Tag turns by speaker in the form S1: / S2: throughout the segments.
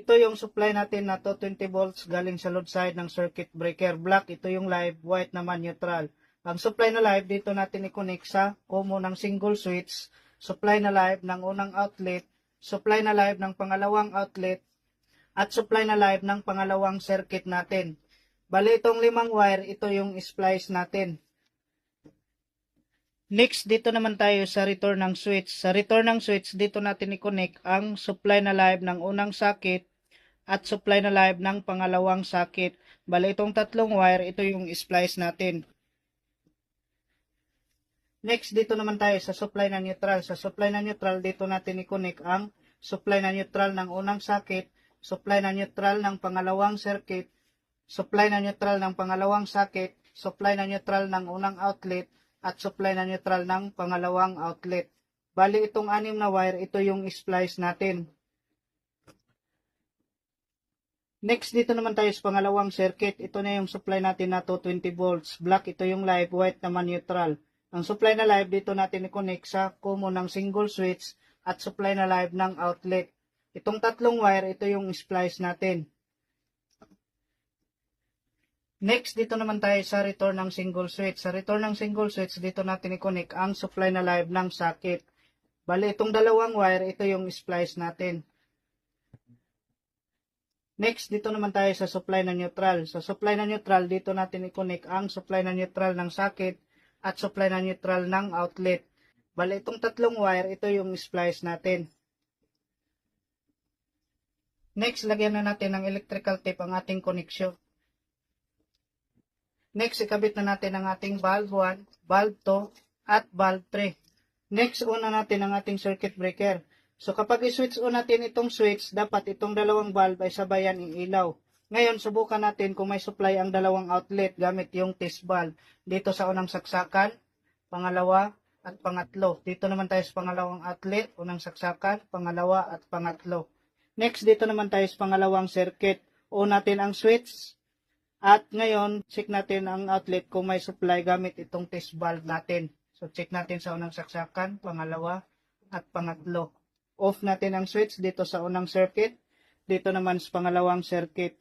S1: ito yung supply natin na 220 volts galing sa load side ng circuit breaker. Black, ito yung live, white naman neutral. Ang supply na live, dito natin i-connect sa common ng single switch, supply na live ng unang outlet, supply na live ng pangalawang outlet, at supply na live ng pangalawang circuit natin. Bali itong 5 wire, ito yung splice natin. Next, dito naman tayo sa return ng switch. Sa return ng switch, dito natin i-connect ang supply na live ng unang socket at supply na live ng pangalawang socket. Bali, itong 3 wire, ito yung splice natin. Next, dito naman tayo sa supply na neutral. Sa supply na neutral, dito natin i-connect ang supply na neutral ng unang socket, supply na neutral ng pangalawang circuit, supply na neutral ng pangalawang socket, supply na neutral ng unang outlet, at supply na neutral ng pangalawang outlet. Bali, itong 6 na wire, ito yung splice natin. Next, dito naman tayo sa pangalawang circuit. Ito na yung supply natin na 220 volts. Black, ito yung live, white naman neutral. Ang supply na live, dito natin i-connect sa common ng single switch at supply na live ng outlet. Itong 3 wire, ito yung splice natin. Next, dito naman tayo sa return ng single switch. Sa return ng single switch, dito natin i-connect ang supply na live ng socket. Bali, itong 2 wire, ito yung splice natin. Next, dito naman tayo sa supply na neutral. Sa supply na neutral, dito natin i-connect ang supply na neutral ng socket at supply na neutral ng outlet. Bali, itong 3 wire, ito yung splice natin. Next, lagyan na natin ng electrical tape ang ating connection. Next, ikabit na natin ang ating valve 1, valve 2, at valve 3. Next, una natin ang ating circuit breaker. So, kapag i-switch on natin itong switch, dapat itong 2 valve ay sabayan iilaw. Ngayon, subukan natin kung may supply ang 2 outlet gamit yung test valve. Dito sa unang saksakan, pangalawa, at pangatlo. Dito naman tayo sa pangalawang outlet, unang saksakan, pangalawa, at pangatlo. Next, dito naman tayo sa pangalawang circuit. On natin ang switch. At ngayon, check natin ang outlet kung may supply gamit itong test valve natin. So, check natin sa unang saksakan, pangalawa, at pangatlo. Off natin ang switch dito sa unang circuit. Dito naman sa pangalawang circuit.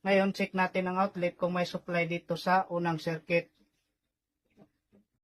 S1: Ngayon, check natin ang outlet kung may supply dito sa unang circuit.